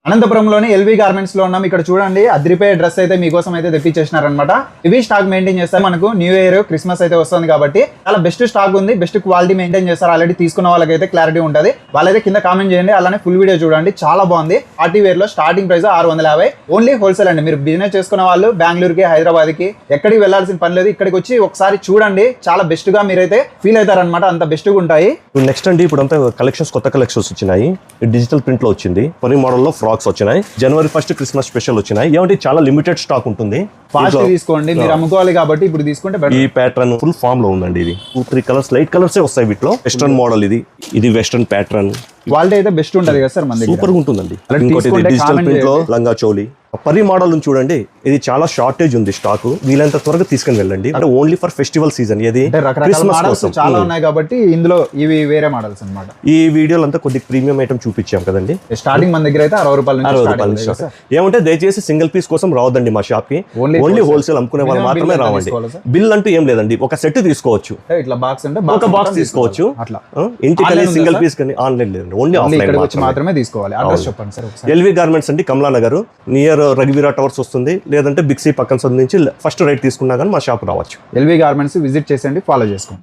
అనంతపురంలోని LV garments లో ఉన్నాం. ఇక్కడ చూడండి అద్రిపోయే డ్రెస్ అయితే మీకోసం అయితే తెప్పించేసినారనమాట. ఇవి స్టాక్ మెయింటైన్ చేస్తారు. మనకు న్యూ ఇయర్ క్రిస్మస్ అయితే వస్తుంది కాబట్టి చాలా బెస్ట్ స్టాక్ ఉంది, బెస్ట్ క్వాలిటీ మెయింటైన్ చేస్తారు. ఆల్రెడీ తీసుకున్న వాళ్ళకైతే క్లారిటీ ఉంటుంది. వాళ్ళైతే కింద కామెంట్ చేయండి, అలానే ఫుల్ వీడియో చూడండి, చాలా బాగుంది. పార్టీ వేర్ లో స్టార్టింగ్ ప్రైస్ 650, ఓన్లీ హోల్సేల్ అండి. మీరు బిజినెస్ చేసుకున్న వాళ్ళు బెంగళూరుకి, హైదరాబాద్ కి ఎక్కడికి వెళ్లాల్సిన పని లేదు. ఇక్కడికి వచ్చి ఒకసారి చూడండి, చాలా బెస్ట్ గా మీరైతే ఫీల్ అవుతారనమాట. అంత బెస్ట్ గా ఉంటాయి. నెక్స్ట్ అండి ఇప్పుడు అంతా కలెక్షన్స్, కొత్త కలెక్షన్స్ వచ్చినాయి. డిజిటల్ ప్రింట్ లో వచ్చింది, పరి మోడల్ లో ఫ్రాక్స్ వచ్చినాయి. జనవరి 1 క్రిస్మస్ స్పెషల్ వచ్చినాయి. ఏమంటే చాలా లిమిటెడ్ స్టాక్ ఉంటుంది. ఫాస్ట్ తీసుకోండి, మీరు అమ్ముకోవాలి కాబట్టి ఇప్పుడు తీసుకుంటే ఈ ప్యాటర్న్ ఫుల్ ఫామ్ లో ఉందండి. ఇది 2-3 కలర్స్, లైట్ కలర్స్ వస్తాయి వీటిలో. వెస్టర్న్ మోడల్, ఇది వెస్టర్న్ ప్యాటర్న్. క్వాలిటీ అయితే బెస్ట్ ఉంటది కదా సార్, మన దగ్గర సూపర్ గా ఉంటుందండి. ఇంకోటి డిజిటల్ ప్రింట్ లో లంగా చోలి పరి మోడల్ చూడండి. ఇది చాలా షార్టేజ్ ఉంది స్టాక్, వీలంత త్వరగా తీసుకుని వెళ్ళండి. అంటే ఓన్లీ ఫర్ ఫెస్టివల్ సీజన్. ఇది క్రిస్మస్ కోసం చాలా ఉన్నాయి కాబట్టి ఇందులో ఇవి వేరే మోడల్స్ అన్నమాట. ఈ వీడియోలో అంతా కొద్ది ప్రీమియం ఐటమ్ చూపించాం కదండి. స్టార్టింగ్ మన దగ్గర అయితే 60 రూపాయల నుంచి. ఏమంటే దయచేసి సింగిల్ పీస్ కోసం రావద్దండి మా షాప్ కి. ఓన్లీ హోల్సేల్ అమ్ముకునే వాళ్ళు మాత్రమే రావండి. బిల్ అంటూ ఏం లేదండి, ఒక సెట్ తీసుకోవచ్చు. ఇట్లా బాక్స్ అంటే ఒక బాక్స్ తీసుకోవచ్చు. అట్లా ఇంటికి సింగిల్ పీస్ కానీ ఆన్లైన్ లేదండి, ఓన్లీ ఆఫ్లైన్ మాత్రమే తీసుకోవాలి. అడ్రస్ చెప్పండి సార్. ఎల్వి గార్మెంట్స్ అండి, కమలా నగర్ నియర్ రఘువీరా టవర్స్ వస్తుంది. లేదంటే బిగ్ సి పక్కన నుంచి ఫస్ట్ రైట్ తీసుకున్నా కానీ మా షాప్ రావచ్చు. ఎల్వి గార్మెంట్స్ విజిట్ చేసేయండి, ఫాలో చేసుకోండి.